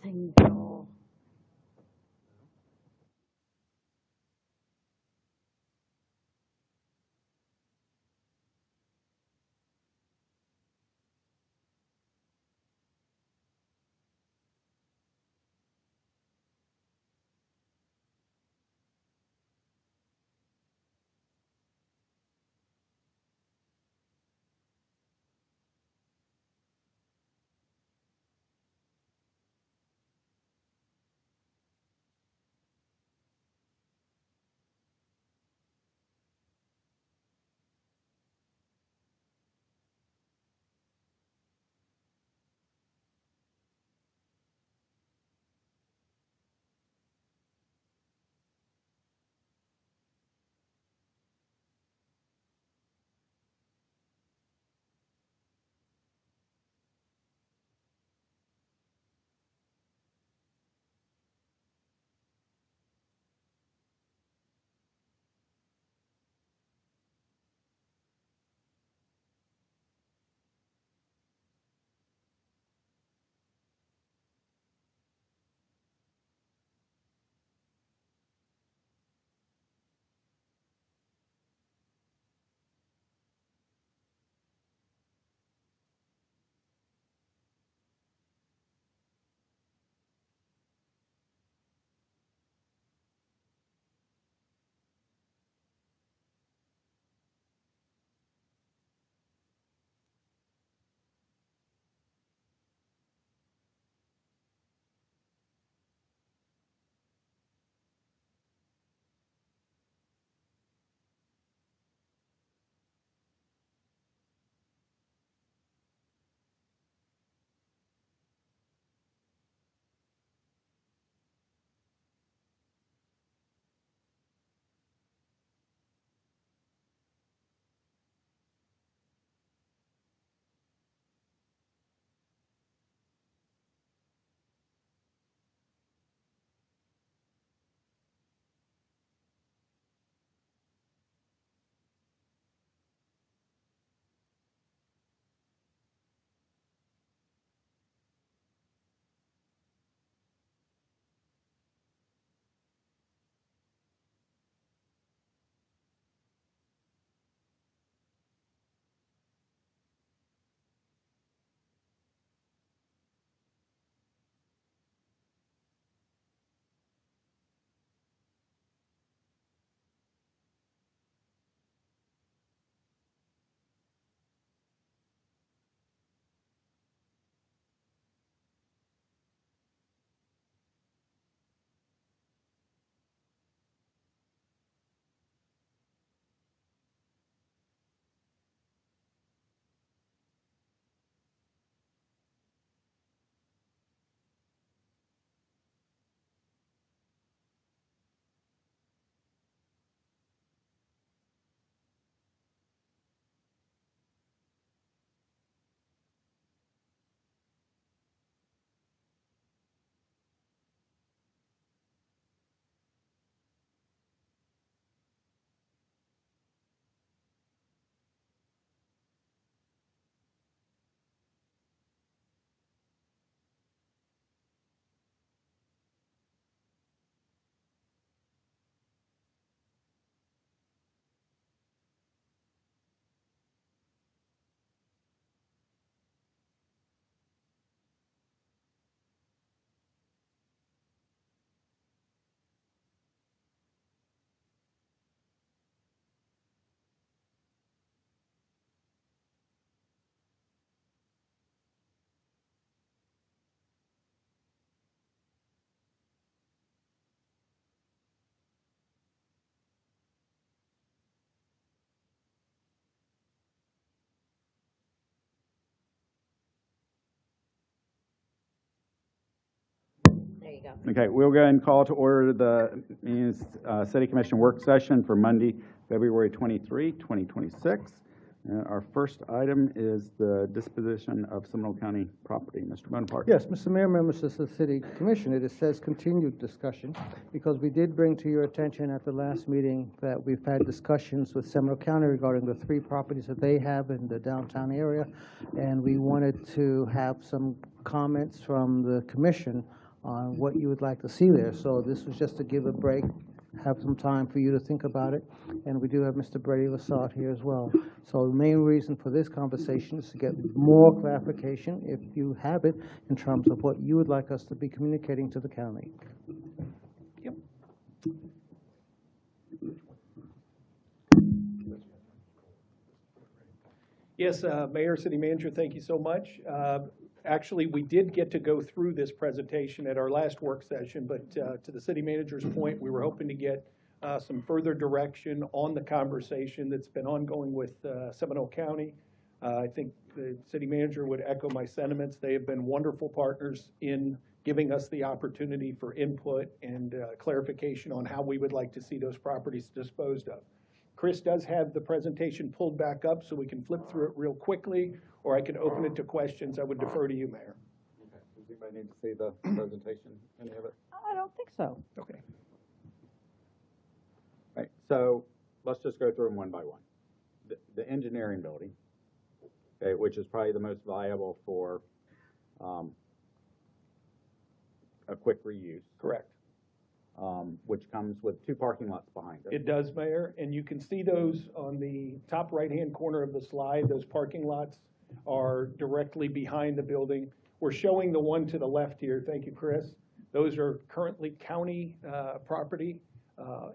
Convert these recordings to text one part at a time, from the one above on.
Señor. There you go. Okay, we'll go ahead and call to order the City Commission work session for Monday, February 23, 2026. Our first item is the disposition of Seminole County property. Mr. Bonaparte. Yes, Mr. Mayor, members of the City Commission, it says continued discussion because we did bring to your attention at the last meeting that we've had discussions with Seminole County regarding the 3 properties that they have in the downtown area, and we wanted to have some comments from the commission on what you would like to see there. So this was just to give a break, have some time for you to think about it. And we do have Mr. Brady Lassard here as well. So the main reason for this conversation is to get more clarification, if you have it, in terms of what you would like us to be communicating to the county. Yep. Yes, Mayor, City Manager, thank you so much. Actually, we did get to go through this presentation at our last work session, but to the City Manager's point, we were hoping to get some further direction on the conversation that's been ongoing with Seminole County. I think the City Manager would echo my sentiments. They have been wonderful partners in giving us the opportunity for input and clarification on how we would like to see those properties disposed of. Chris does have the presentation pulled back up, so we can flip through it real quickly, or I can open it to questions. I would defer to you, Mayor. Okay. Does anybody need to see the presentation, any of it? I don't think so. Okay. Right, so let's just go through them one by one. The engineering building, okay, which is probably the most viable for a quick reuse, Correct. which comes with 2 parking lots behind it. It does, Mayor, and you can see those on the top right-hand corner of the slide. Those parking lots are directly behind the building. We're showing the one to the left here. Thank you, Chris. Those are currently county property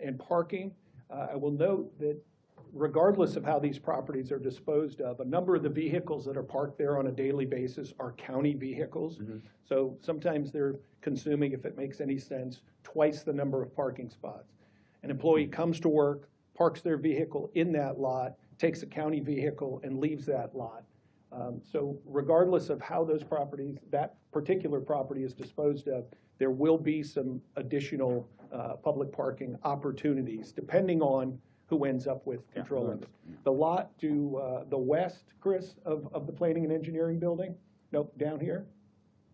and parking. I will note that regardless of how these properties are disposed of, a number of the vehicles that are parked there on a daily basis are county vehicles. Mm-hmm. So sometimes they're consuming, if it makes any sense, twice the number of parking spots. An employee comes to work, parks their vehicle in that lot, takes a county vehicle and leaves that lot. So regardless of how those properties, that particular property is disposed of, there will be some additional public parking opportunities depending on who ends up with controlling it. The lot to the west, Chris, of the Planning and Engineering Building, nope, down here,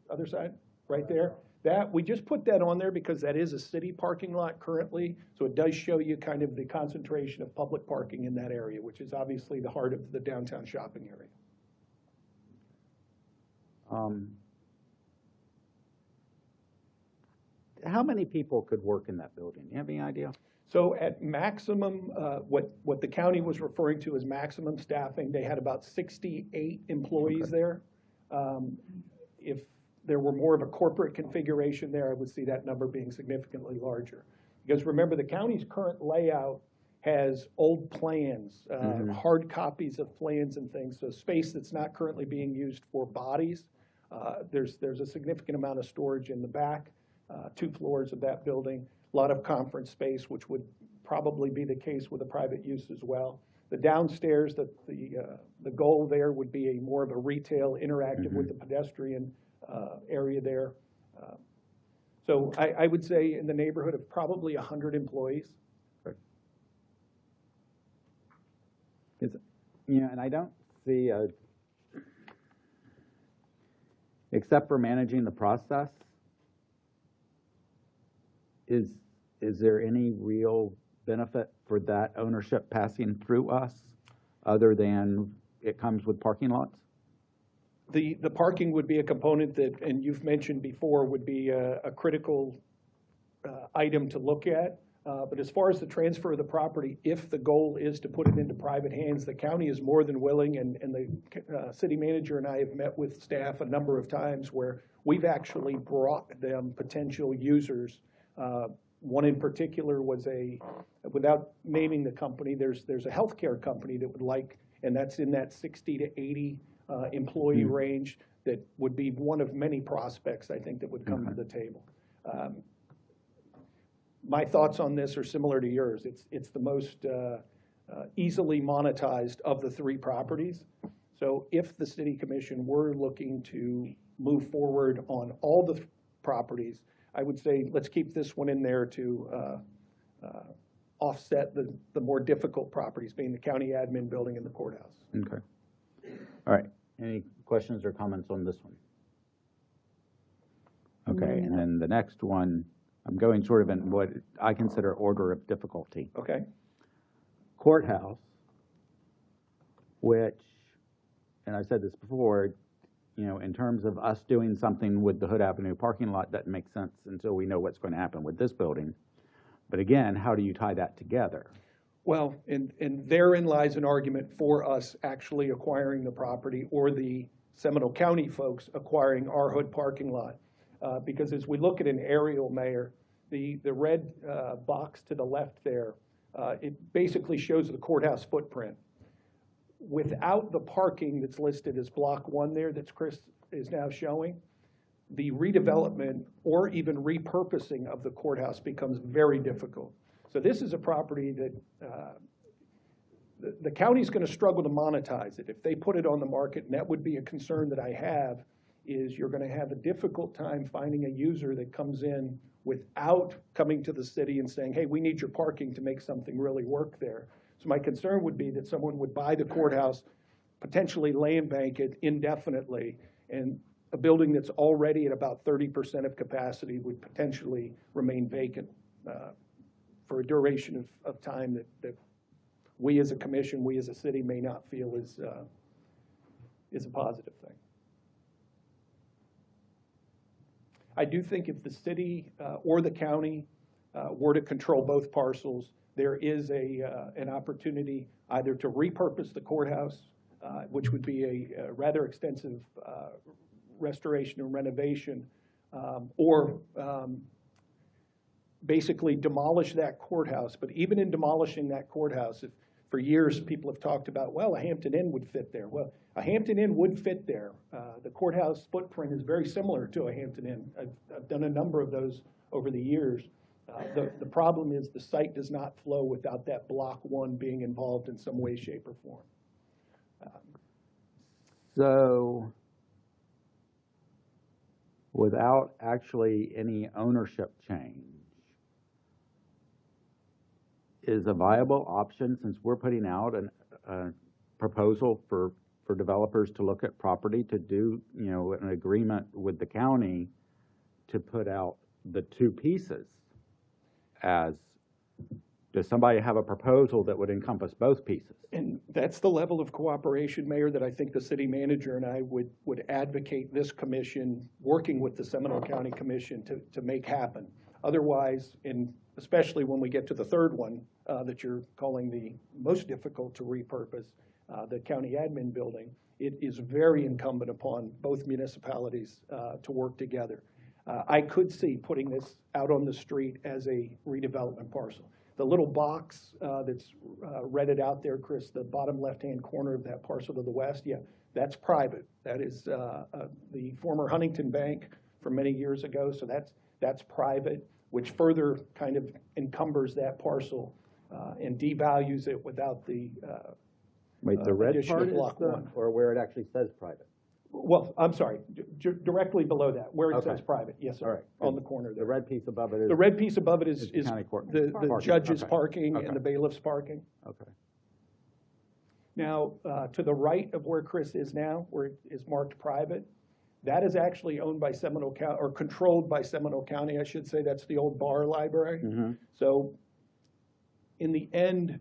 other side, right there. That, we just put that on there because that is a city parking lot currently, so it does show you kind of the concentration of public parking in that area, which is obviously the heart of the downtown shopping area. How many people could work in that building? You have any idea? So at maximum, what the county was referring to as maximum staffing, they had about 68 employees there. If there were more of a corporate configuration there, I would see that number being significantly larger. Because remember, the county's current layout has old plans, hard copies of plans and things, so space that's not currently being used for bodies. There's a significant amount of storage in the back, 2 floors of that building, a lot of conference space, which would probably be the case with a private use as well. The downstairs, the goal there would be a more of a retail interactive with the pedestrian area there. So I would say in the neighborhood of probably 100 employees. Yeah, and I don't see except for managing the process, is there any real benefit for that ownership passing through us other than it comes with parking lots? The parking would be a component that, and you've mentioned before, would be a critical item to look at. But as far as the transfer of the property, if the goal is to put it into private hands, the county is more than willing, and the city manager and I have met with staff a number of times where we've actually brought them potential users. One in particular was without naming the company, there's a healthcare company that would like, and that's in that 60 to 80 employee range, that would be one of many prospects, I think, that would come to the table. My thoughts on this are similar to yours. It's the most easily monetized of the 3 properties. So if the city commission were looking to move forward on all the properties, I would say let's keep this one in there to offset the more difficult properties, being the county admin building and the courthouse. Okay. All right. Any questions or comments on this one? Okay, and then the next one, I'm going sort of in what I consider order of difficulty. Okay. Courthouse, which, and I said this before, in terms of us doing something with the Hood Avenue parking lot, that makes sense until we know what's going to happen with this building. But again, how do you tie that together? Well, and therein lies an argument for us actually acquiring the property, or the Seminole County folks acquiring our Hood parking lot. Because as we look at an aerial, Mayor, the red box to the left there, it basically shows the courthouse footprint. Without the parking that's listed as Block 1 there, that Chris is now showing, the redevelopment or even repurposing of the courthouse becomes very difficult. So this is a property that the county's going to struggle to monetize it. If they put it on the market, and that would be a concern that I have, is you're going to have a difficult time finding a user that comes in without coming to the city and saying, hey, we need your parking to make something really work there. So my concern would be that someone would buy the courthouse, potentially land bank it indefinitely, and a building that's already at about 30% of capacity would potentially remain vacant for a duration of time that we as a commission, we as a city may not feel is a positive thing. I do think if the city or the county were to control both parcels, there is an opportunity either to repurpose the courthouse, which would be a rather extensive restoration and renovation, or basically demolish that courthouse. But even in demolishing that courthouse, if for years people have talked about, well, a Hampton Inn would fit there. Well, a Hampton Inn would fit there. The courthouse footprint is very similar to a Hampton Inn. I've done a number of those over the years. The problem is the site does not flow without that Block 1 being involved in some way, shape, or form. So without actually any ownership change, is a viable option, since we're putting out a proposal for developers to look at property, to do, an agreement with the county to put out the two pieces? Does somebody have a proposal that would encompass both pieces? And that's the level of cooperation, Mayor, that I think the city manager and I would advocate this commission working with the Seminole County Commission to make happen. Otherwise, and especially when we get to the third one that you're calling the most difficult to repurpose, the county admin building, it is very incumbent upon both municipalities to work together. I could see putting this out on the street as a redevelopment parcel. The little box that's redded out there, Chris, the bottom left-hand corner of that parcel to the west, yeah, that's private. That is the former Huntington Bank from many years ago, so that's private, which further kind of encumbers that parcel and devalues it without the Wait, the red addition part of is Block 1. or where it actually says private? Well, I'm sorry, directly below that, where it Okay. says private, yes, sir, All right. on the corner The there. red piece above it is? The red piece above it is is the county court the parking. judge's Okay. parking Okay. and the bailiff's parking. Okay. Now, to the right of where Chris is now, where it is marked private, that is actually owned by Seminole County, or controlled by Seminole County, I should say. That's the old bar library. Mm-hmm. So in the end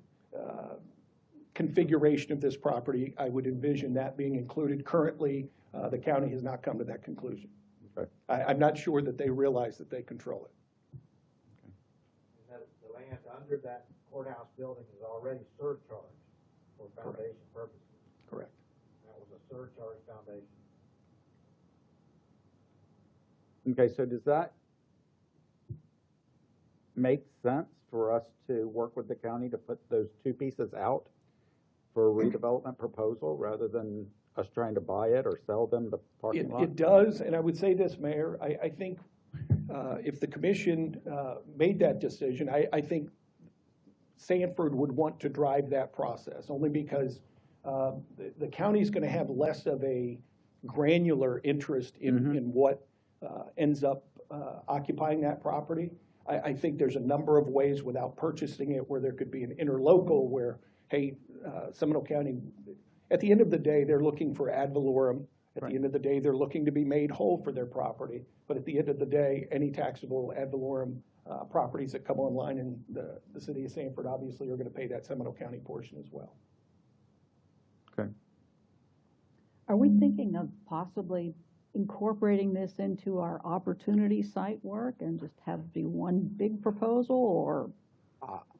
configuration of this property, I would envision that being included. Currently, the county has not come to that conclusion. Okay. I'm not sure that they realize that they control it. And that the land under that courthouse building is already surcharged for foundation purposes. Correct. That was a surcharge foundation. Okay, so does that make sense for us to work with the county to put those two pieces out for a redevelopment proposal rather than us trying to buy it or sell them the parking lot? It does, and I would say this, Mayor, I think if the commission made that decision, I think Sanford would want to drive that process, only because the county's going to have less of a granular interest in what ends up occupying that property. I think there's a number of ways without purchasing it where there could be an interlocal where, hey, Seminole County, at the end of the day, they're looking for ad valorem. At the end of the day, they're looking to be made whole for their property. But at the end of the day, any taxable ad valorem properties that come online in the city of Sanford obviously are going to pay that Seminole County portion as well. Okay. Are we thinking of possibly incorporating this into our opportunity site work and just have it be one big proposal, or?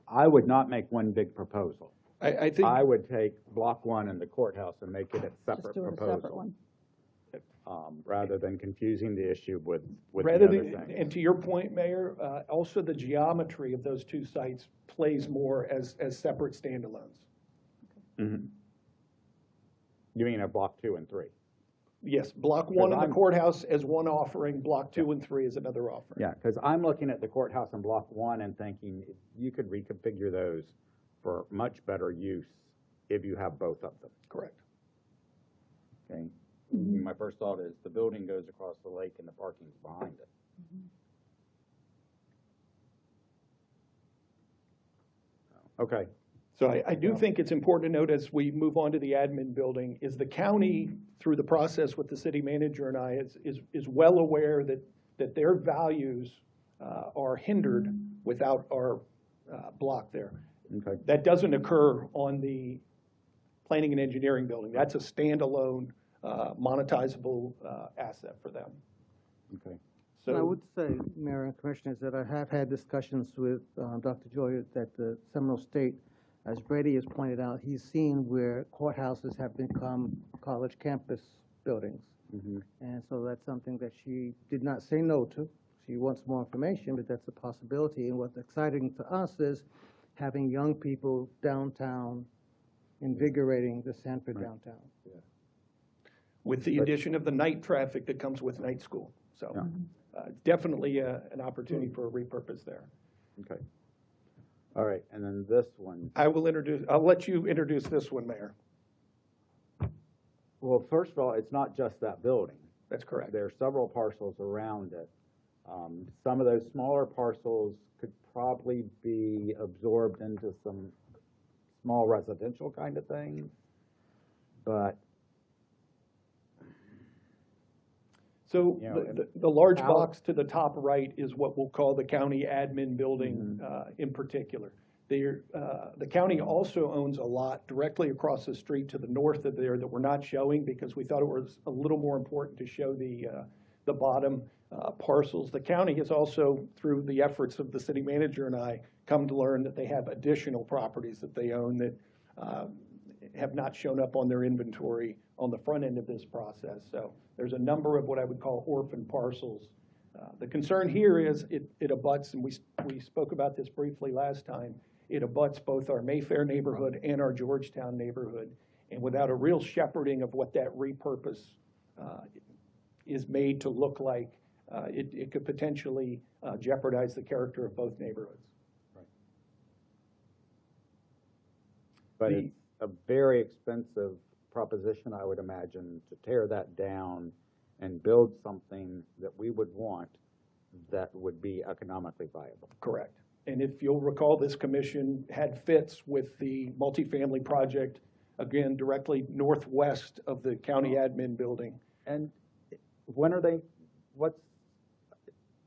I would not make one big proposal. I think, I would take block one in the courthouse and make it a Just separate do it a proposal. separate one? Rather than confusing the issue with the rather other than, things. and to your point, Mayor, also the geometry of those two sites plays more as separate standalones. Mhm. You mean a block 2 and 3? Yes, block one in the I'm- courthouse as one offering, block 2 and 3 as another offering. Yeah, because I'm looking at the courthouse and block 1 and thinking you could reconfigure those for much better use if you have both of them, Correct. okay? My first thought is the building goes across the lake and the parking's behind it. Okay, So I do think it's important to note as we move on to the admin building, is the county, through the process with the city manager and I, is well aware that their values are hindered without our block there. okay, That doesn't occur on the planning and engineering building. That's a standalone monetizable asset for them. okay. I So, would say, Mayor and Commissioners, that I have had discussions with Dr. Joy at the Seminole State. As Brady has pointed out, he's seen where courthouses have become college campus buildings. Mhm. And so that's something that she did not say no to. She wants more information, but that's a possibility. And what's exciting to us is having young people downtown, invigorating the Sanford Right. downtown. with the addition of the night traffic that comes with night school. So Yeah. definitely an opportunity for a repurpose there. Okay. All right, and then this one. I'll let you introduce this one, Mayor. Well, first of all, it's not just that building. That's correct. There are several parcels around it. Some of those smaller parcels could probably be absorbed into some small residential kind of things, but So You know, the large how- box to the top right is what we'll call the county admin building Mm-hmm. in particular. The county also owns a lot directly across the street to the north of there that we're not showing because we thought it was a little more important to show the bottom parcels. The county has also, through the efforts of the city manager and I, come to learn that they have additional properties that they own that have not shown up on their inventory on the front end of this process. So there's a number of what I would call orphan parcels. The concern here is it abuts, and we spoke about this briefly last time, it abuts both our Mayfair neighborhood and our Georgetown neighborhood. And without a real shepherding of what that repurpose is made to look like, it could potentially jeopardize the character of both neighborhoods. but The- it's a very expensive proposition, I would imagine, to tear that down and build something that we would want that would be economically viable. Correct. And if you'll recall, this commission had fits with the multifamily project, again, directly northwest of the county admin building. And when are they,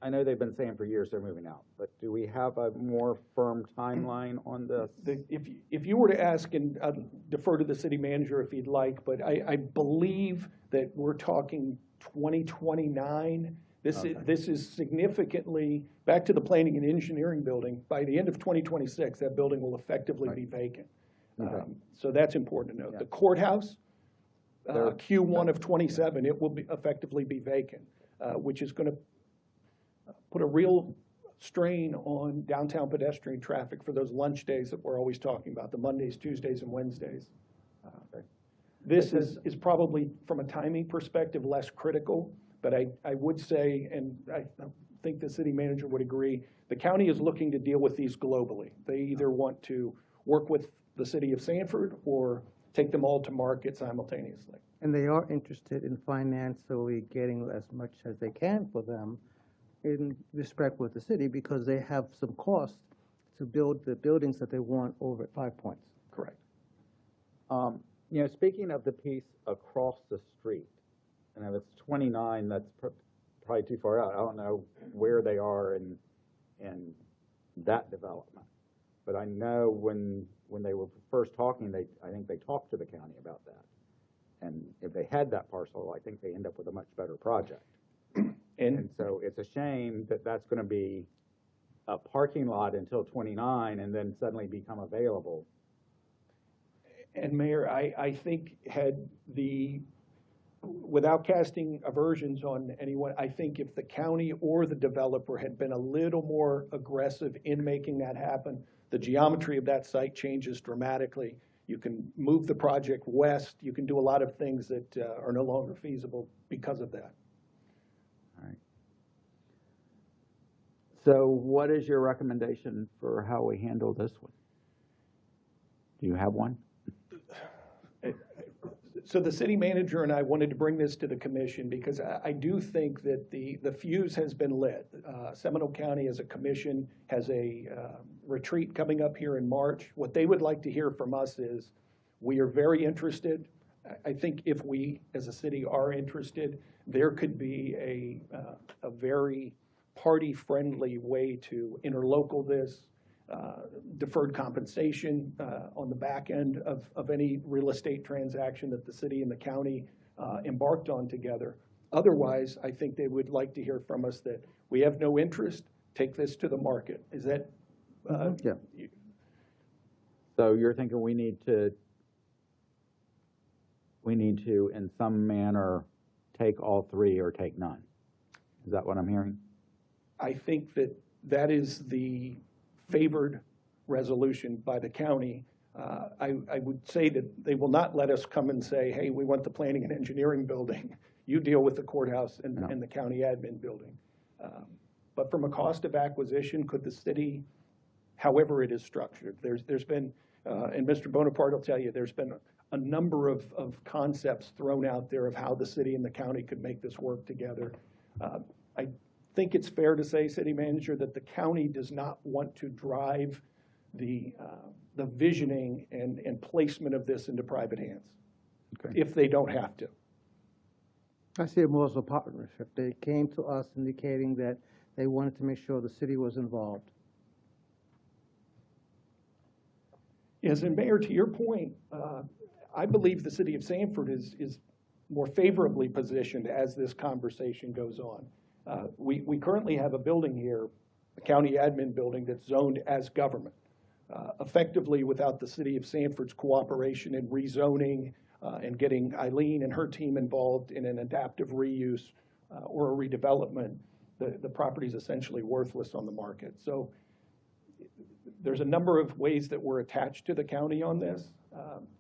I know they've been saying for years they're moving out, but do we have a more firm timeline on this? If you were to ask, and I'd defer to the city manager if he'd like, but I believe that we're talking 2029. This is significantly, back to the planning and engineering building, by the end of 2026, that building will effectively be vacant. Okay. So that's important to note. Yeah. The courthouse, There- Q1 of '27, it will effectively be vacant, which is going to put a real strain on downtown pedestrian traffic for those lunch days that we're always talking about, the Mondays, Tuesdays, and Wednesdays. This is probably, from a timing perspective, less critical, but I would say, and I think the city manager would agree, the county is looking to deal with these globally. They either want to work with the city of Sanford or take them all to market simultaneously. And they are interested in financially getting as much as they can for them in respect with the city because they have some cost to build the buildings that they want over at 5 Points. Correct. Speaking of the piece across the street, and if it's 29, that's probably too far out. I don't know where they are in that development. But I know when they were first talking, I think they talked to the county about that. And if they had that parcel, I think they end up with a much better project. And And so it's a shame that that's gonna be a parking lot until 29 and then suddenly become available. And Mayor, I think without casting aversions on anyone, I think if the county or the developer had been a little more aggressive in making that happen, the geometry of that site changes dramatically. You can move the project west, you can do a lot of things that are no longer feasible because of that. All right. So what is your recommendation for how we handle this one? Do you have one? So the city manager and I wanted to bring this to the commission because I do think that the fuse has been lit. Seminole County as a commission has a retreat coming up here in March. What they would like to hear from us is, we are very interested. I think if we as a city are interested, there could be a very party-friendly way to interlocal this. Deferred compensation on the back end of any real estate transaction that the city and the county embarked on together. Otherwise, I think they would like to hear from us that we have no interest, take this to the market. Is that? Yeah. So you're thinking we need to, in some manner, take all three or take none? Is that what I'm hearing? I think that is the favored resolution by the county. I would say that they will not let us come and say, hey, we want the planning and engineering building. You deal with the courthouse and the county admin building. But from a cost of acquisition, could the city, however it is structured, there's been, and Mr. Bonaparte will tell you, there's been a number of concepts thrown out there of how the city and the county could make this work together. I think it's fair to say, city manager, that the county does not want to drive the visioning and placement of this into private hands, if they don't have to. I see it more as a partnership. They came to us indicating that they wanted to make sure the city was involved. Yes, and Mayor, to your point, I believe the city of Sanford is more favorably positioned as this conversation goes on. We currently have a building here, a county admin building that's zoned as government. Effectively, without the city of Sanford's cooperation in rezoning and getting Eileen and her team involved in an adaptive reuse or a redevelopment, the property is essentially worthless on the market. So there's a number of ways that we're attached to the county on this,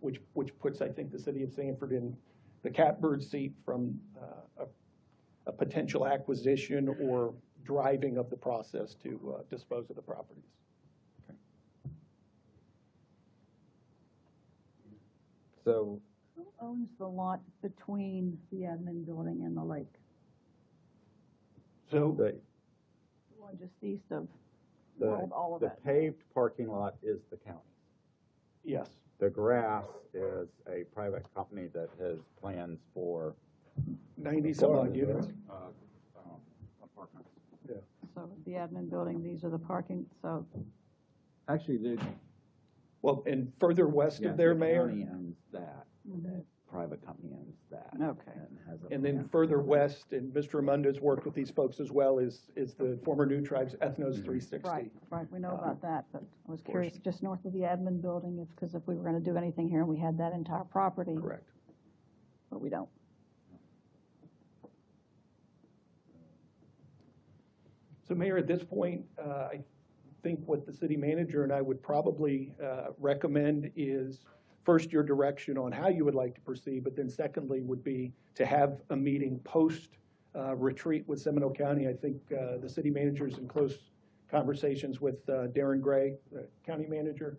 which puts, I think, the city of Sanford in the catbird seat from a potential acquisition or driving of the process to dispose of the properties. Okay. So, Who owns the lot between the admin building and the lake? So the The one just east of World the Olivet. paved parking lot is the county. yes, The grass is a private company that has plans for 90 some odd units. Apartments. So the admin building, these are the parking, so Actually, the Well, and further west of there, Mayor, county owns that. The private company owns that. Okay. And has a and then plan. further west, and Mr. Ramunda's worked with these folks as well, is the former New Tribes Ethnos 360. right, we know about that, but I was curious, just north of the admin building, because if we were gonna do anything here and we had that entire property, Correct. but we don't. So Mayor, at this point, I think what the city manager and I would probably recommend is, first, your direction on how you would like to proceed, but then secondly would be to have a meeting post retreat with Seminole County. I think the city manager's in close conversations with Darren Gray, the county manager.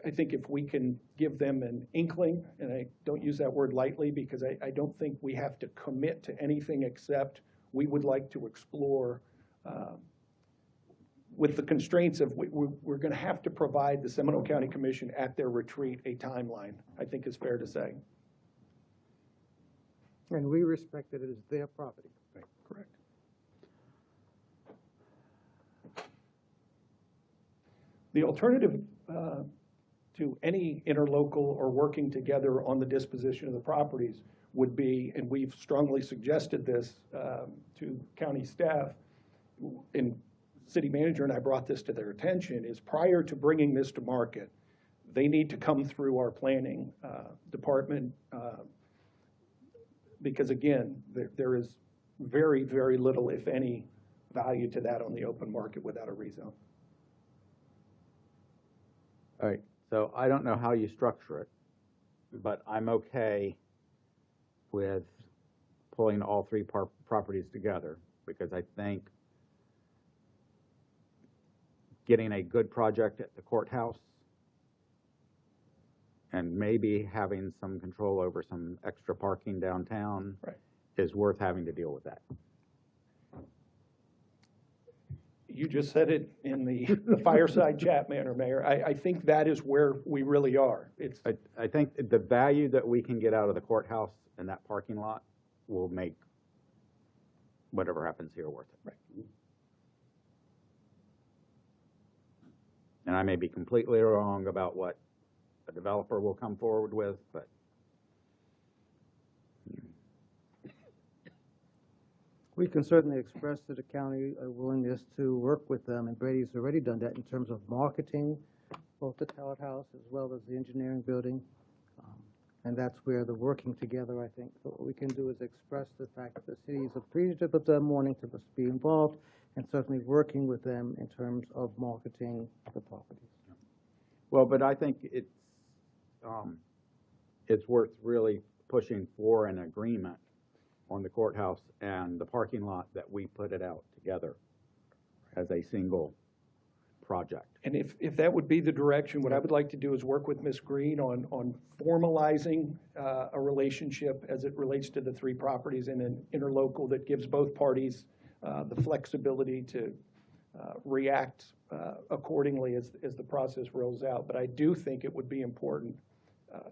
I think if we can give them an inkling, and I don't use that word lightly because I don't think we have to commit to anything except we would like to explore with the constraints of we're going to have to provide the Seminole County Commission at their retreat a timeline, I think is fair to say. And we respect that it is their property. Right. Correct. The alternative to any interlocal or working together on the disposition of the properties would be, and we've strongly suggested this to county staff, and city manager and I brought this to their attention, is prior to bringing this to market, they need to come through our planning department, because again, there is very, very little, if any, value to that on the open market without a rezone. All right, so I don't know how you structure it, but I'm okay with pulling all three properties together, because I think getting a good project at the courthouse and maybe having some control over some extra parking downtown Right. is worth having to deal with that. You just said it in the fireside chat manner, Mayor. I think that is where we really are. It's, I think the value that we can get out of the courthouse and that parking lot will make whatever happens here worth it. Right. And I may be completely wrong about what a developer will come forward with, but We can certainly express to the county a willingness to work with them, and Brady's already done that in terms of marketing, both the Tower House as well as the engineering building. And that's where the working together, I think, so what we can do is express the fact that the city is appreciative of them wanting to be involved, and certainly working with them in terms of marketing the properties. well, but I think it's worth really pushing for an agreement on the courthouse and the parking lot that we put it out together as a single project. and if that would be the direction, what I would like to do is work with Ms. Green on formalizing a relationship as it relates to the three properties in an interlocal that gives both parties the flexibility to react accordingly as the process rolls out. But I do think it would be important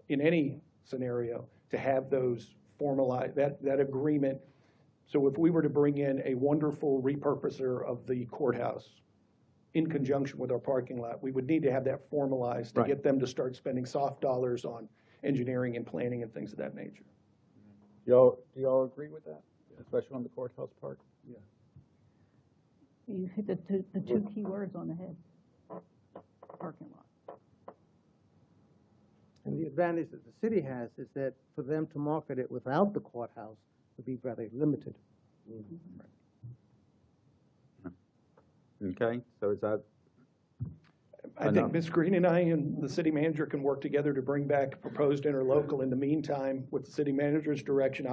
in any scenario to have those formalized, that agreement. So if we were to bring in a wonderful repurposer of the courthouse in conjunction with our parking lot, we would need to have that formalized to Right. get them to start spending soft dollars on engineering and planning and things of that nature. Do y'all agree with that, especially on the courthouse part? You hit the two key words on the head. Parking lot. And the advantage that the city has is that for them to market it without the courthouse would be rather limited. Okay, so is that, I think Enough. Ms. Green and I and the city manager can work together to bring back proposed interlocal. In the meantime, with the city manager's direction,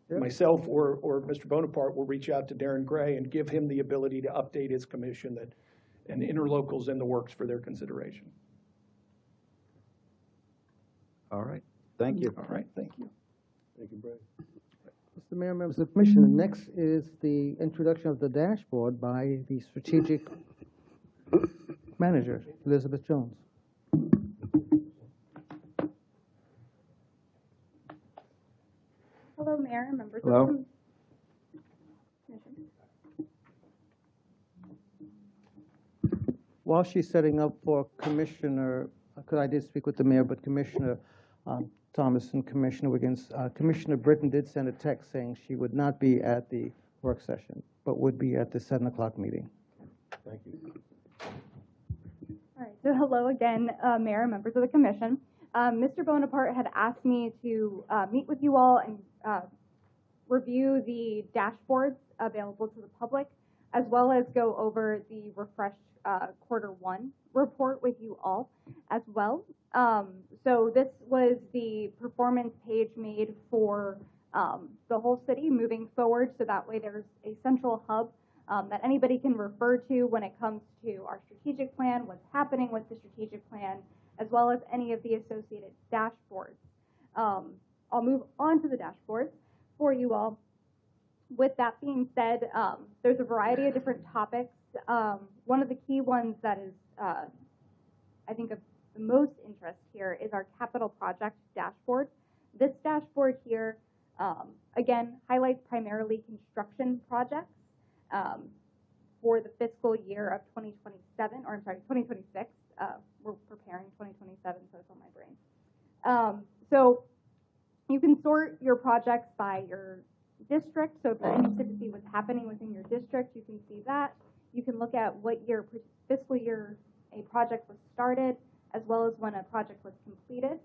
myself or Mr. Bonaparte will reach out to Darren Gray and give him the ability to update his commission that an interlocal's in the works for their consideration. all right, thank you. All right, thank you. Thank you, Brad. Mr. Mayor, members of the commission, next is the introduction of the dashboard by the strategic manager, Elizabeth Jones. Hello, Mayor, and members Hello. of the commission. While she's setting up for Commissioner, because I did speak with the mayor, but Commissioner Thomas and Commissioner Wiggins, Commissioner Britton did send a text saying she would not be at the work session, but would be at the 7 o'clock meeting. Thank you. All right, so hello again, Mayor and members of the commission. Mr. Bonaparte had asked me to meet with you all and review the dashboards available to the public, as well as go over the refreshed Q1 report with you all as well. So this was the performance page made for the whole city moving forward, so that way there's a central hub that anybody can refer to when it comes to our strategic plan, what's happening with the strategic plan, as well as any of the associated dashboards. I'll move on to the dashboards for you all. With that being said, there's a variety of different topics. One of the key ones that is, I think, of the most interest here is our capital project dashboard. This dashboard here, again, highlights primarily construction projects for the fiscal year of 2027, or I'm sorry, 2026. We're preparing 2027. sort your projects by your district. So if you're interested to see what's happening within your district, you can see that. You can look at what year, fiscal year a project was started, as well as when a project was completed.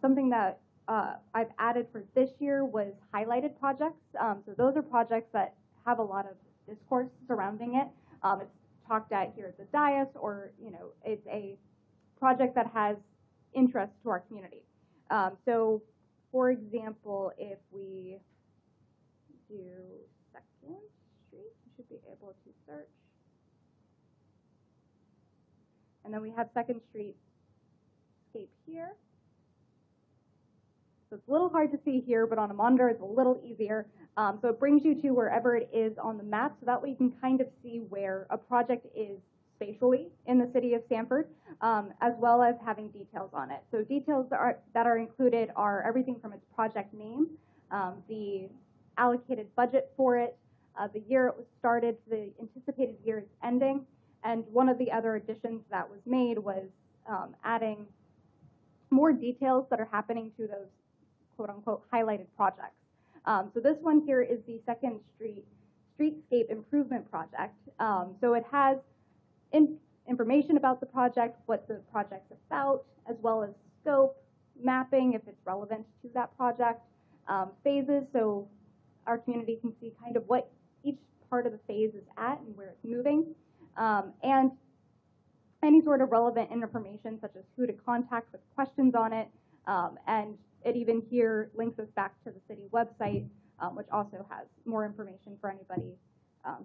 Something that I've added for this year was highlighted projects. So those are projects that have a lot of discourse surrounding it. It's talked at here at the dais, or it's a project that has interest to our community. So, for example, if we do Second Street, you should be able to search. And then we have Second Street scape here. So it's a little hard to see here, but on a monitor it's a little easier. So it brings you to wherever it is on the map, so that way you can kind of see where a project is spatially in the city of Sanford, as well as having details on it. So details that are included are everything from its project name, the allocated budget for it, the year it was started, the anticipated year it's ending, and one of the other additions that was made was adding more details that are happening to those quote-unquote highlighted projects. So this one here is the Second Street Streetscape Improvement Project. So it has information about the project, what the project's about, as well as scope, mapping if it's relevant to that project, phases, so our community can see kind of what each part of the phase is at and where it's moving, and any sort of relevant information such as who to contact with questions on it, and it even here links us back to the city website, which also has more information for anybody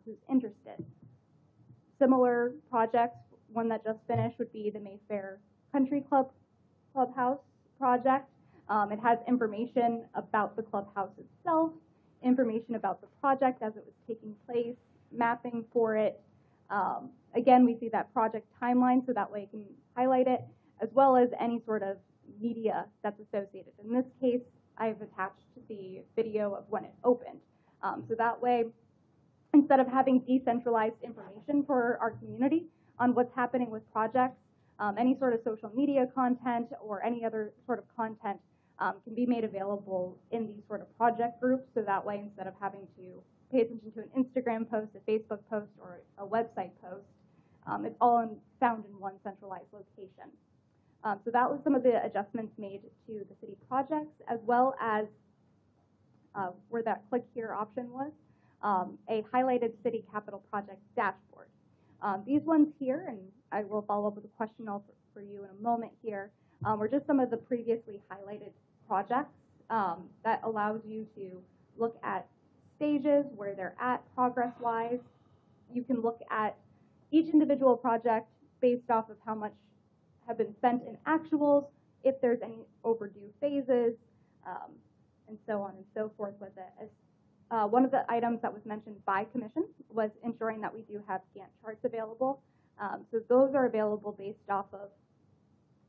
who's interested. Similar projects, one that just finished would be the Mayfair Country Clubhouse project. It has information about the clubhouse itself, information about the project as it was taking place, mapping for it. Again, we see that project timeline, so that way you can highlight it, as well as any sort of media that's associated. In this case, I've attached the video of when it opened. So that way, instead of having decentralized information for our community on what's happening with projects, any sort of social media content or any other sort of content can be made available in these sort of project groups. So that way, instead of having to pay attention to an Instagram post, a Facebook post, or a website post, it's all found in one centralized location. So that was some of the adjustments made to the city projects, as well as where that click here option was, a highlighted city capital project dashboard. These ones here, and I will follow up with a question for you in a moment here, were just some of the previously highlighted projects that allows you to look at stages, where they're at progress-wise. You can look at each individual project based off of how much have been spent in actuals, if there's any overdue phases, and so on and so forth with it. One of the items that was mentioned by commission was ensuring that we do have Gantt charts available. So those are available based off of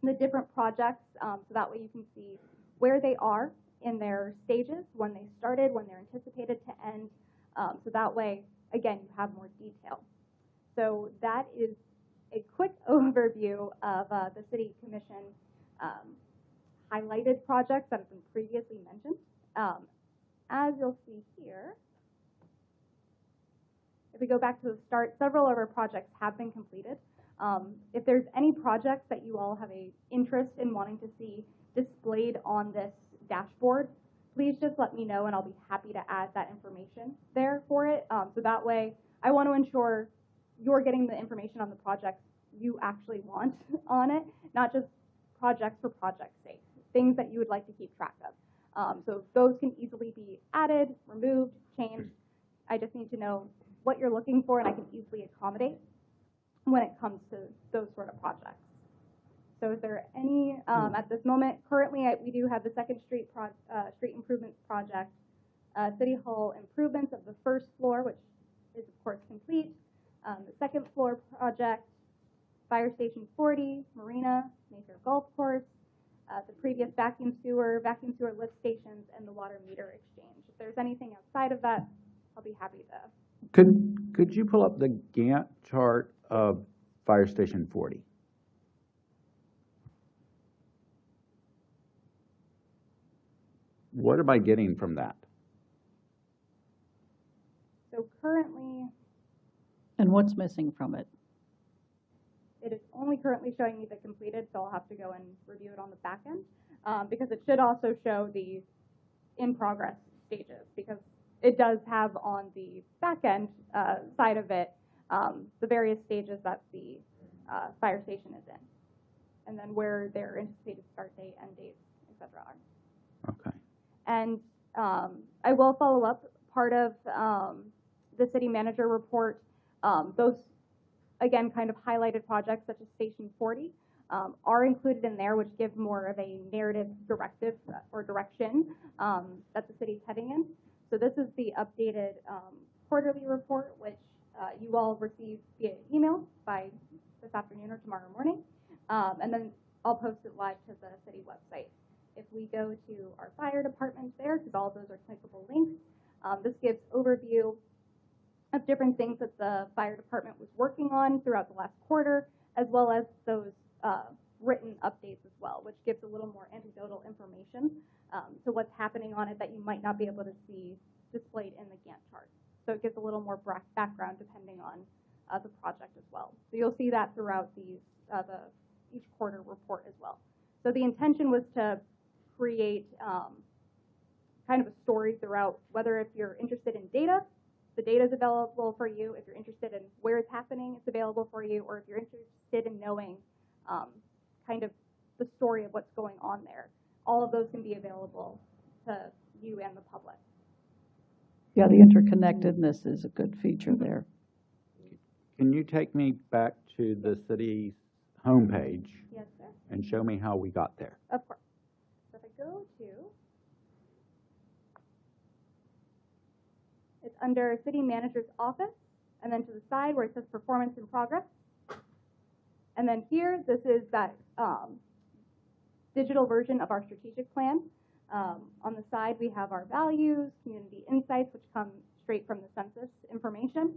the different projects, so that way you can see where they are in their stages, when they started, when they're anticipated to end. So that way, again, you have more detail. So that is a quick overview of the City Commission highlighted projects that have been previously mentioned. As you'll see here, if we go back to the start, several of our projects have been completed. If there's any projects that you all have an interest in wanting to see displayed on this dashboard, please just let me know and I'll be happy to add that information there for it. So that way, I want to ensure you're getting the information on the projects you actually want on it, not just projects for project's sake, things that you would like to keep track of. So those can easily be added, removed, changed. I just need to know what you're looking for and I can easily accommodate when it comes to those sort of projects. So is there any, at this moment, currently we do have the Second Street Street Improvement Project, City Hall improvements of the first floor, which is of course complete, the second floor project, Fire Station 40, Marina, Mayfair Golf Course, the previous vacuum sewer lift stations, and the water meter exchange. If there's anything outside of that, I'll be happy to. Could you pull up the Gantt chart of Fire Station 40? What am I getting from that? So currently, And what's missing from it? it is only currently showing me the completed, so I'll have to go and review it on the back end, because it should also show the in-progress stages, because it does have on the back end side of it the various stages that the fire station is in, and then where their anticipated start date, end dates, etc. are. Okay. And I will follow up. Part of the city manager report, those, again, kind of highlighted projects such as Station 40 are included in there, which give more of a narrative directive or direction that the city's heading in. So this is the updated quarterly report, which you all receive via email by this afternoon or tomorrow morning. And then I'll post it live to the city website. If we go to our fire department there, because all of those are clickable links, this gives overview of different things that the fire department was working on throughout the last quarter, as well as those written updates as well, which gives a little more anecdotal information to what's happening on it that you might not be able to see displayed in the Gantt chart. So it gives a little more background depending on the project as well. So you'll see that throughout these each quarter report as well. So the intention was to create kind of a story throughout, whether if you're interested in data, the data is available for you. If you're interested in where it's happening, it's available for you. Or if you're interested in knowing kind of the story of what's going on there, all of those can be available to you and the public. Yeah, the interconnectedness is a good feature there. Can you take me back to the city's homepage Yes, sir. and show me how we got there? Of course. So if I go to, it's under City Manager's Office, and then to the side where it says Performance in Progress. And then here, this is that digital version of our strategic plan. On the side, we have our values, community insights, which come straight from the census information,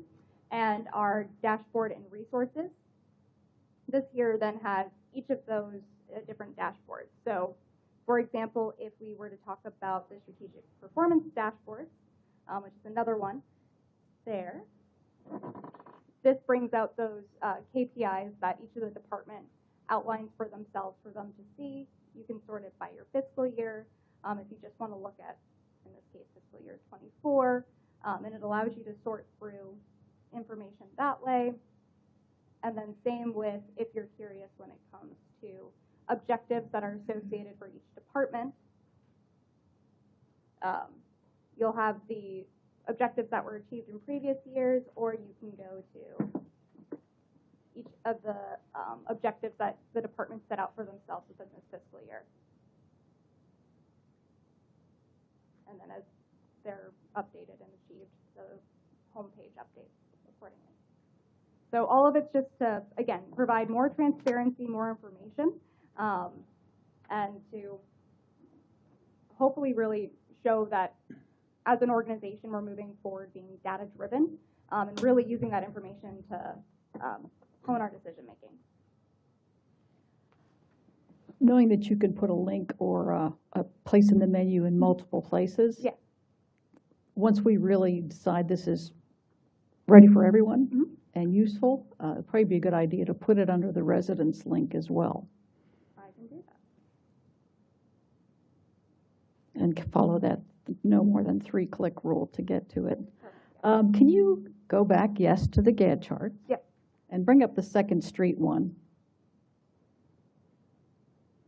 and our dashboard and resources. This here then has each of those different dashboards. So, for example, if we were to talk about the strategic performance dashboard, which is another one there, this brings out those KPIs that each of the department outlines for themselves for them to see. You can sort it by your fiscal year. If you just want to look at, in this case, fiscal year 24, and it allows you to sort through information that way. And then same with if you're curious when it comes to objectives that are associated for each department. You'll have the objectives that were achieved in previous years, or you can go to each of the objectives that the department set out for themselves within this fiscal year. And then as they're updated and achieved, the homepage updates accordingly. So all of it's just to, again, provide more transparency, more information, and to hopefully really show that as an organization, we're moving forward being data-driven and really using that information to hone our decision-making. Knowing that you can put a link or a place in the menu in multiple places. Yeah. Once we really decide this is ready for everyone Mm-hmm. and useful, it'd probably be a good idea to put it under the residents link as well I can do that. and follow that no more than 3-click rule to get to it. Perfect. Can you go back, yes, to the Gantt chart? Yep. And bring up the Second Street one?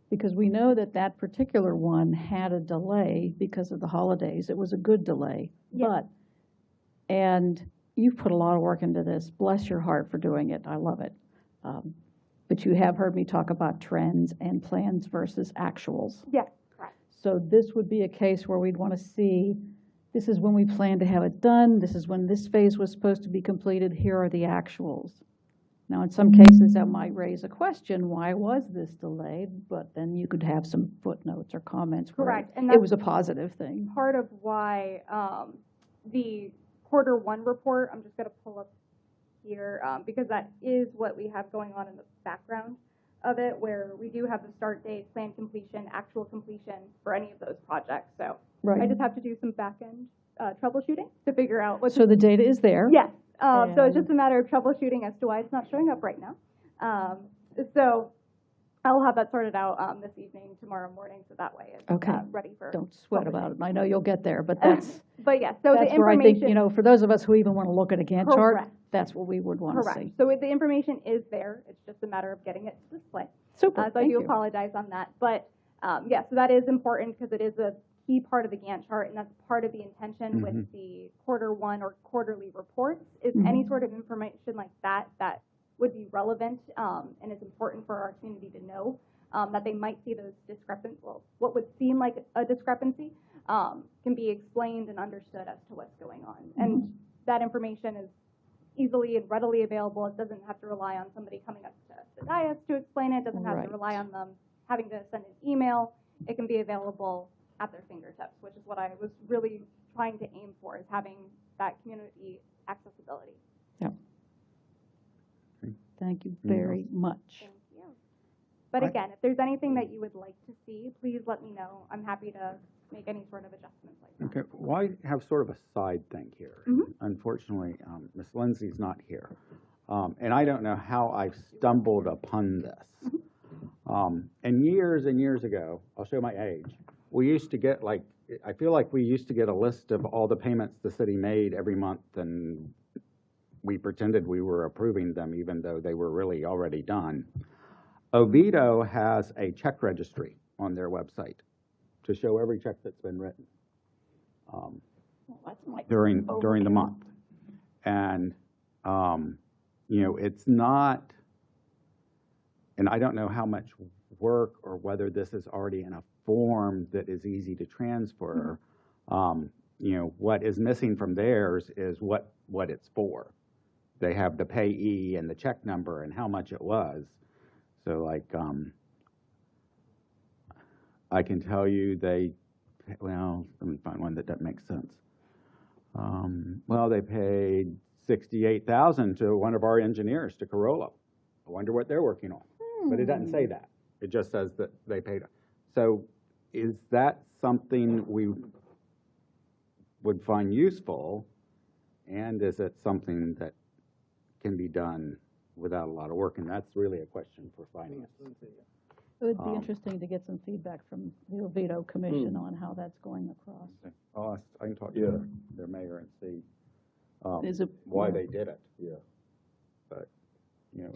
Because we know that that particular one had a delay because of the holidays. It was a good delay. Yes. And you've put a lot of work into this. Bless your heart for doing it. I love it. But you have heard me talk about trends and plans versus actuals. Yes, correct. So this would be a case where we'd want to see, this is when we plan to have it done. This is when this phase was supposed to be completed. Here are the actuals. Now, in some cases, that might raise a question, why was this delayed? But then you could have some footnotes or comments. Correct. And it was a positive thing. Part of why the Q1 report, I'm just going to pull up here, because that is what we have going on in the background. of it where we do have the start date, plan completion, actual completion for any of those projects. So Right. I just have to do some back-end troubleshooting to figure out what. So the data is there? Yes. So it's just And- a matter of troubleshooting as to why it's not showing up right now. So I'll have that sorted out this evening, tomorrow morning, so that way it's Okay. ready for. Don't sweat about it. I know you'll get there, but But yes, so the that's where I think, information. for those of us who even want to look at a Gantt chart, Correct. that's what we would want to Correct. see. So the information is there. It's just a matter of getting it to display. Super, So I thank do you. apologize on that. But yeah, so that is important because it is a key part of the Gantt chart, and that's part of the intention with the quarter one or quarterly reports is any sort of information like that that would be relevant and is important for our community to know that they might see those discrepancies. Well, what would seem like a discrepancy can be explained and understood as to what's going on. And that information is easily and readily available. It doesn't have to rely on somebody coming up to the dais to explain it. It doesn't have Right. to rely on them having to send an email. It can be available at their fingertips, which is what I was really trying to aim for, is having that community accessibility. Thank you very much. Thank you. But again, if there's anything that you would like to see, please let me know. I'm happy to make any sort of adjustments like that. Okay, well, I have sort of a side thing here. Mhm. Unfortunately, Ms. Lindsay's not here. And I don't know how I've stumbled upon this. And years ago, I'll show my age, we used to get I feel like we used to get a list of all the payments the city made every month, and we pretended we were approving them even though they were really already done. Oviedo has a check registry on their website to show every check that's been written during the month. And, it's not, and I don't know how much work or whether this is already in a form that is easy to transfer. What is missing from theirs is what it's for. They have the payee and the check number and how much it was. So I can tell you let me find one that doesn't make sense. They paid $68,000 to one of our engineers to Corolla. I wonder what they're working on. But it doesn't say that. It just says that they paid. So is that something we would find useful? And is it something that can be done without a lot of work? And that's really a question for finance. It would be interesting to get some feedback from the Oviedo Commission on how that's going across. I can talk to their mayor and see Is it- why they did it. Yeah. But,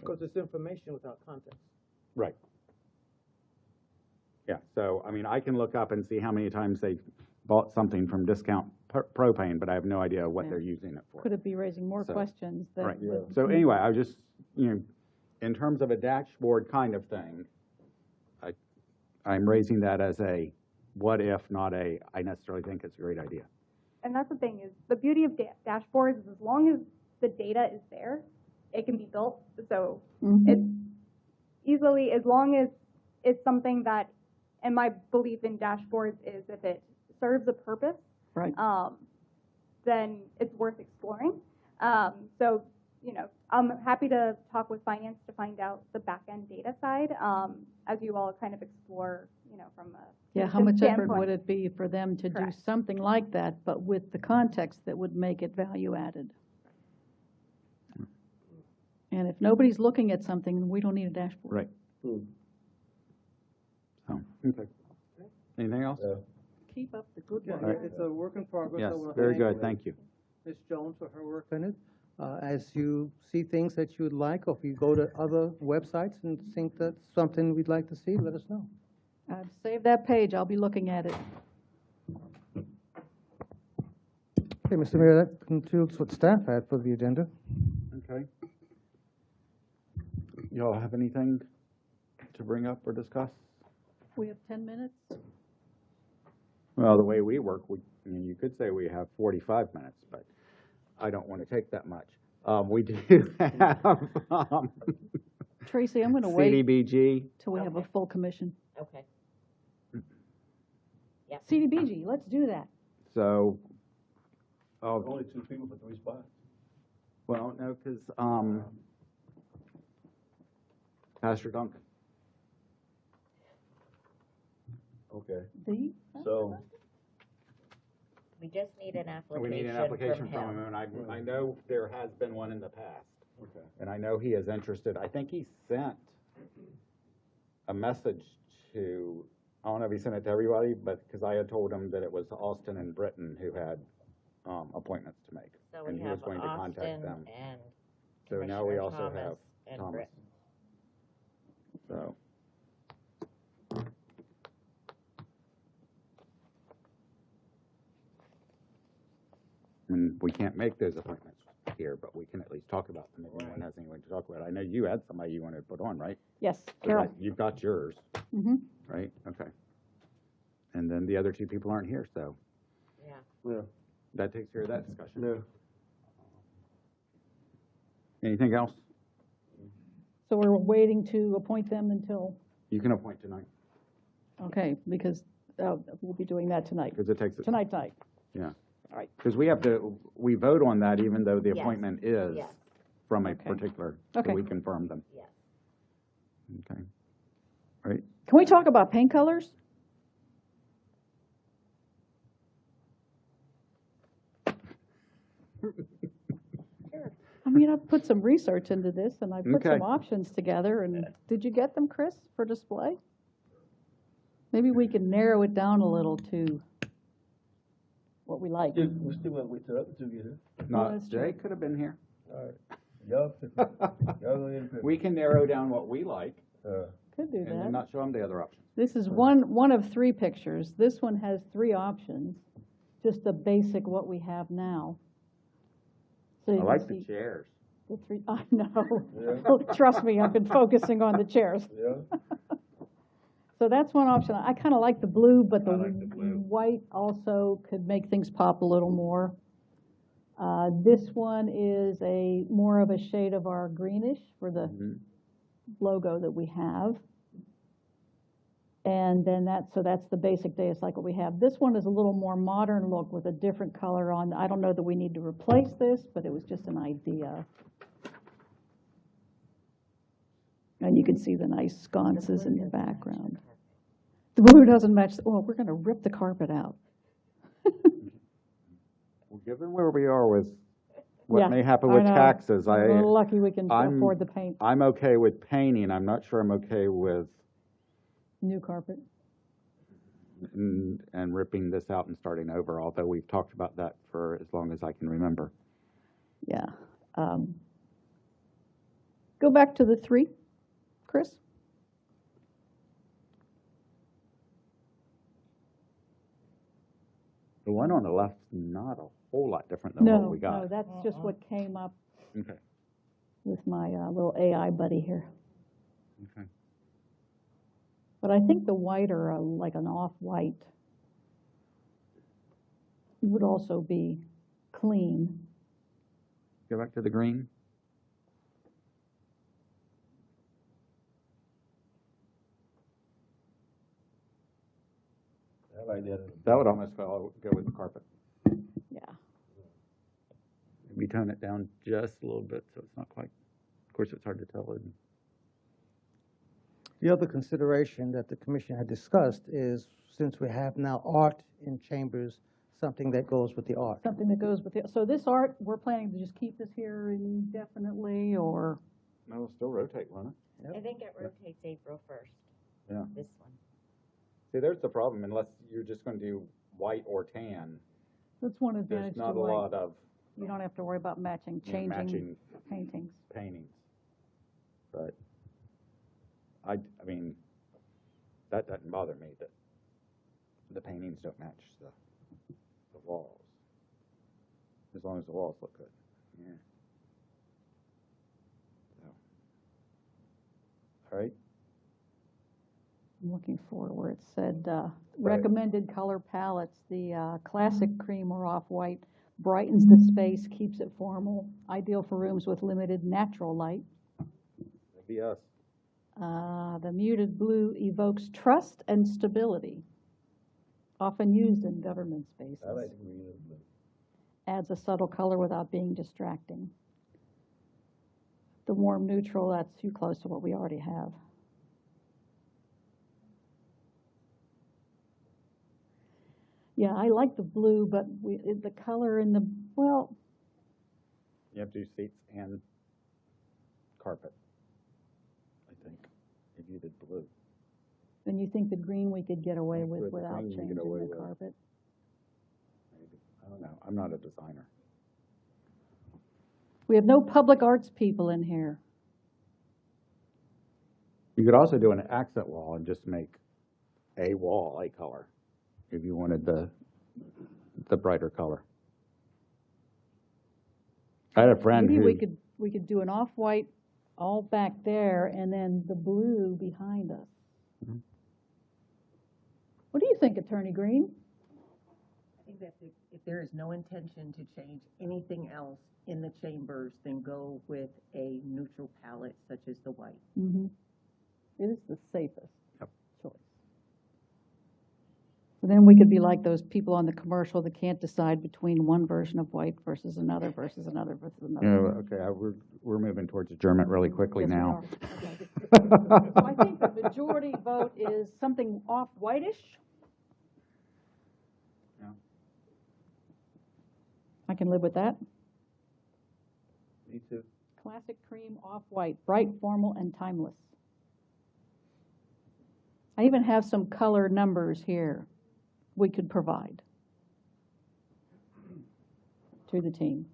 Because it's information without context. right. Yeah, so, I can look up and see how many times they bought something from Discount Propane, but I have no idea what Yeah. they're using it for. Could it be raising more So- questions that Right. would- So anyway, I was just, in terms of a dashboard kind of thing, I'm raising that as a what if, not I necessarily think it's a great idea. And that's the thing is, the beauty of dashboards is as long as the data is there, it can be built. So it's easily, as long as it's something that, and my belief in dashboards is if it serves a purpose, Right. then it's worth exploring. So, I'm happy to talk with finance to find out the back-end data side, as you all kind of explore, from a. Yeah, how much effort standpoint. would it be for them to do Correct. something like that, but with the context that would make it value added? And if nobody's looking at something, we don't need a dashboard. Right. So, okay. Anything else? Keep up the good Yeah, work. it's a work in progress. Yes, I wanna very good, thank thank you. Ms. Jones for her work on it. As you see things that you'd like, or if you go to other websites and think that's something we'd like to see, let us know. I've saved that page, I'll be looking at it. Okay, Mr. Mayor, that concludes what staff had for the agenda. Okay. Y'all have anything to bring up or discuss? We have 10 minutes? Well, the way we work, you could say we have 45 minutes, but I don't want to take that much. We do have Tracy, I'm going to wait CDBG. till we have a full commission. Okay. CDBG, let's do that. So, Only 2 people for 3 spots. well, no, because Pastor Duncan. Okay, The, so, We just need an We need an application application from him, and I know there has been one in the past. okay. And I know he is interested. I think he sent a message to, I don't know if he sent it to everybody, but, because I had told him that it was Austin and Britton who had appointments to make. So And we he was have going to contact Austin them. and So now we Commissioner also Thomas have and Thomas. Britton. So. And we can't make those appointments here, but we can at least talk about them if anyone has anyone to talk about. I know you had somebody you wanted to put on, right? yes, So Carol. that- You've got yours, Mm-hmm. right? Okay. And then the other two people aren't here, so Yeah. Yeah, that takes care of that discussion. yeah. Anything else? So we're waiting to appoint them until, You can appoint tonight, okay, because we'll be doing that tonight. because it takes, Tonight. yeah. All right. Because we vote on that even though the Yes. appointment is Yes. from a Okay. particular, Okay. so we confirm them. Yes. Okay. Right? Can we talk about paint colors? I mean, I put some research into this, and I put Okay. some options together, and did you get them, Chris, for display? Maybe we can narrow it down a little to what we like. Yeah, we still gotta wait till the other two get here. No, that's true. Jay could have been here. All right. Y'all, y'all gonna interpret. We can narrow down what we like Could do and then that. not show them the other options. This is one of three pictures. This one has three options, just the basic what we have now. So you I can like the see chairs. the three, I know. Yeah. Trust me, I've been focusing on the chairs. Yeah, So that's one option. I kind of like the blue, but the I like the blue. white also could make things pop a little more. This one is more of a shade of our greenish for the Mhm. logo that we have. And then that's the basic Deus cycle we have. This one is a little more modern look with a different color on. I don't know that we need to replace this, but it was just an idea. And you can see the nice sconces in the background. The blue doesn't match, we're gonna rip the carpet out. Well, given where we are with Yeah, what may happen I with know. taxes, We're lucky we can I'm- afford the paint. I'm okay with painting. I'm not sure I'm okay with New carpet. and ripping this out and starting over, although we've talked about that for as long as I can remember. Yeah. Go back to the three, Chris. The one on the left's not a whole lot different than what No, we got. no, that's just what came up Okay, with my little AI buddy here. okay. But I think the white or like an off-white would also be clean. Go back to the green. I like that. That would almost go with the carpet. Yeah. Maybe tone it down just a little bit so it's not quite, of course, it's hard to tell. The other consideration that the commission had discussed is, since we have now art in chambers, something that goes with the art. Something that goes with it. So this art, we're planning to just keep this here indefinitely, or? No, it'll still rotate, won't it? I think it rotates April 1st. Yeah. This one. See, there's the problem, unless you're just going to do white or tan, That's one advantage there's to not a white. lot of You don't have to worry about changing matching paintings. paintings. But I mean, that doesn't bother me, that the paintings don't match the walls, as long as the walls look good. Yeah. So. All right. I'm looking for where it said, recommended color palettes, the classic cream or off-white brightens the space, keeps it formal, ideal for rooms with limited natural light. That'd be us. The muted blue evokes trust and stability, often used in government spaces. I like the green and blue. Adds a subtle color without being distracting. The warm neutral, that's too close to what we already have. Yeah, I like the blue, but the color and the, well, You have to do seats and carpet, I think, if you did blue. then you think the green we could get away with With the without green you get changing away the with. carpet? Maybe. I don't know. I'm not a designer. We have no public arts people in here. You could also do an accent wall and just make a wall a color, if you wanted the brighter color. I had a friend Maybe who, we could do an off-white all back there and then the blue behind us. Mhm. What do you think, Attorney Green? I think that if there is no intention to change anything else in the chambers, then go with a neutral palette such as the white. Mm-hmm. It is the safest Yep. choice. And then we could be like those people on the commercial that can't decide between one version of white versus another versus another versus another. okay, we're moving towards adjournment really quickly Yes, we now. are. Okay. So I think the majority vote is something off-whitish. Yeah. I can live with that. Me too. Classic cream off-white, bright, formal, and timeless. I even have some color numbers here we could provide to the team.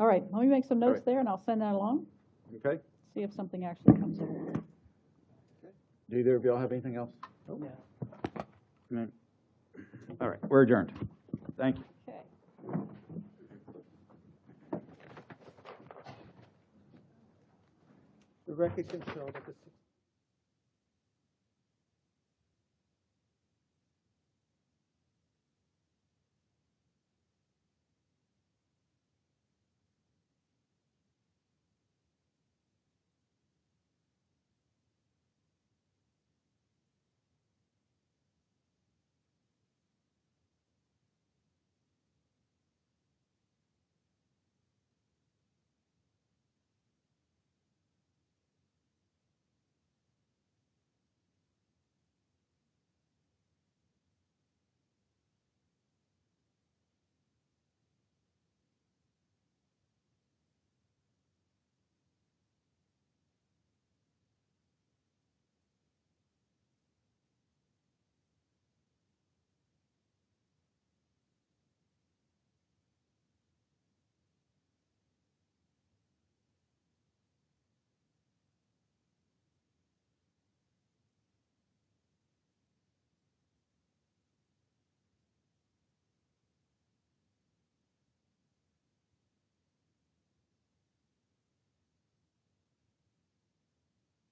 All right, let me make some notes right. there, and I'll send that along, Okay. see if something actually comes along. Do either of y'all have anything else? Oh, yeah. No. All right, we're adjourned. Thank you. Okay. The record can show that the